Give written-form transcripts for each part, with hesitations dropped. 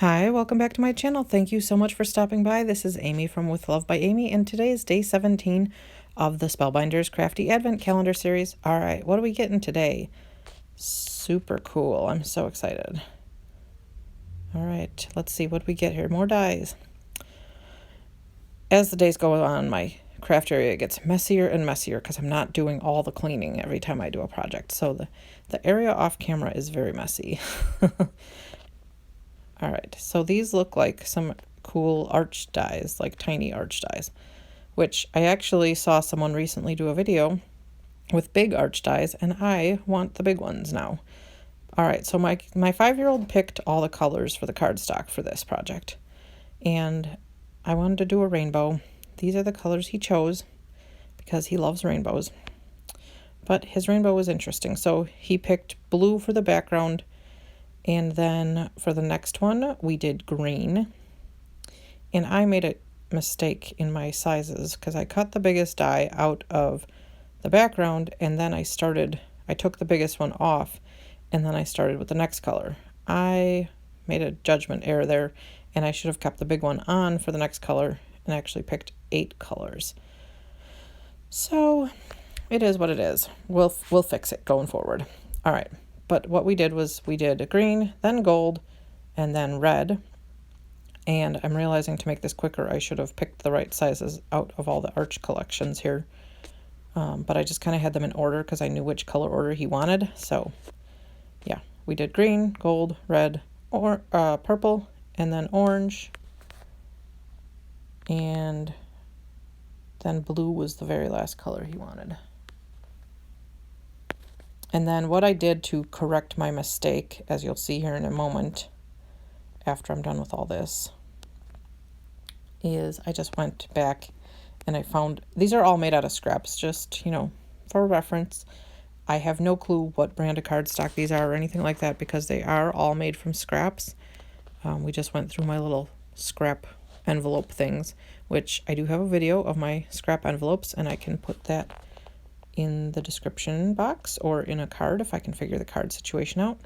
Hi, welcome back to my channel. Thank you so much for stopping by. This is Amy from With Love by Amy, and today is day 17 of the Spellbinders Crafty Advent Calendar series. All right, what are we getting today? Super cool. I'm so excited. All right, let's see what we get here. More dies. As the days go on, my craft area gets messier and messier because I'm not doing all the cleaning every time I do a project. So the area off camera is very messy. All right, so these look like some cool arch dies, like tiny arch dies, which I actually saw someone recently do a video with big arch dies, and I want the big ones now. All right, so my 5-year-old picked all the colors for the cardstock for this project, and I wanted to do a rainbow. These are the colors he chose because he loves rainbows, but his rainbow was interesting. So he picked blue for the background, and then for the next one, we did green. And I made a mistake in my sizes because I cut the biggest die out of the background, and then I took the biggest one off, and then I started with the next color. I made a judgment error there, and I should have kept the big one on for the next color and actually picked 8 colors. So it is what it is. We'll fix it going forward. All right. But what we did was we did green, then gold, and then red. And I'm realizing to make this quicker, I should have picked the right sizes out of all the arch collections here. But I just kind of had them in order because I knew which color order he wanted. So yeah, we did green, gold, red, or purple, and then orange. And then blue was the very last color he wanted. And then what I did to correct my mistake, as you'll see here in a moment, after I'm done with all this, is I just went back and I found, these are all made out of scraps, just, for reference. I have no clue what brand of cardstock these are or anything like that because they are all made from scraps. We just went through my little scrap envelope things, which I do have a video of my scrap envelopes, and I can put that in the description box or in a card if I can figure the card situation out.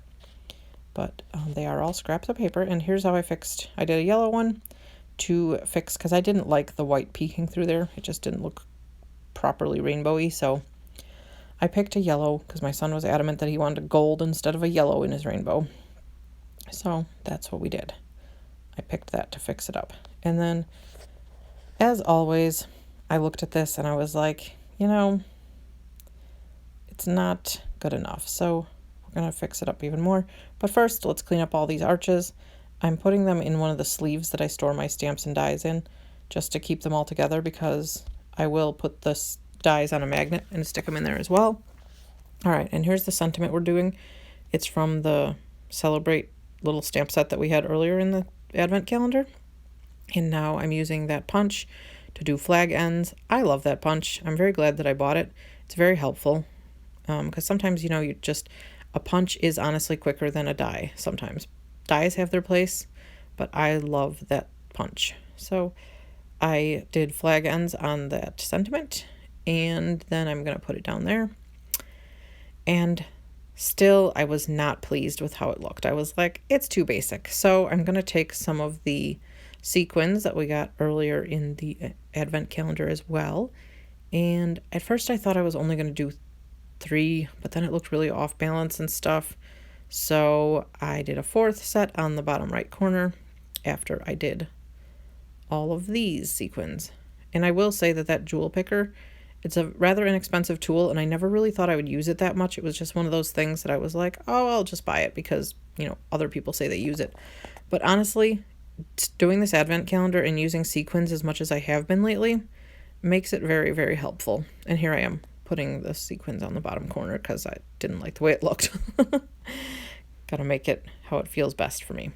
But they are all scraps of paper, and here's how I fixed. I did a yellow one to fix because I didn't like the white peeking through there. It just didn't look properly rainbowy, so I picked a yellow because my son was adamant that he wanted a gold instead of a yellow in his rainbow. So that's what we did. I picked that to fix it up. And then, as always, I looked at this and I was like, it's not good enough. So we're going to fix it up even more. But first, let's clean up all these arches. I'm putting them in one of the sleeves that I store my stamps and dies in just to keep them all together because I will put the dies on a magnet and stick them in there as well. All right, and here's the sentiment we're doing. It's from the Celebrate little stamp set that we had earlier in the Advent calendar. And now I'm using that punch to do flag ends. I love that punch. I'm very glad that I bought it. It's very helpful. Because sometimes, a punch is honestly quicker than a die. Sometimes dies have their place, but I love that punch. So I did flag ends on that sentiment, and then I'm going to put it down there. And still, I was not pleased with how it looked. I was like, it's too basic. So I'm going to take some of the sequins that we got earlier in the Advent calendar as well. And at first I thought I was only going to do 3, but then it looked really off balance and stuff. So I did a 4th set on the bottom right corner after I did all of these sequins. And I will say that jewel picker, it's a rather inexpensive tool, and I never really thought I would use it that much. It was just one of those things that I was like, oh, I'll just buy it because, other people say they use it. But honestly, doing this Advent calendar and using sequins as much as I have been lately makes it very, very helpful. And here I am putting the sequins on the bottom corner because I didn't like the way it looked. Gotta make it how it feels best for me.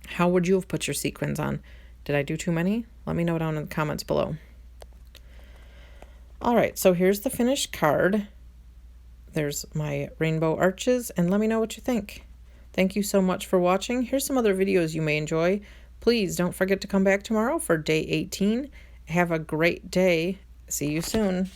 How would you have put your sequins on? Did I do too many? Let me know down in the comments below. All right, so here's the finished card. There's my rainbow arches, and let me know what you think. Thank you so much for watching. Here's some other videos you may enjoy. Please don't forget to come back tomorrow for day 18. Have a great day. See you soon.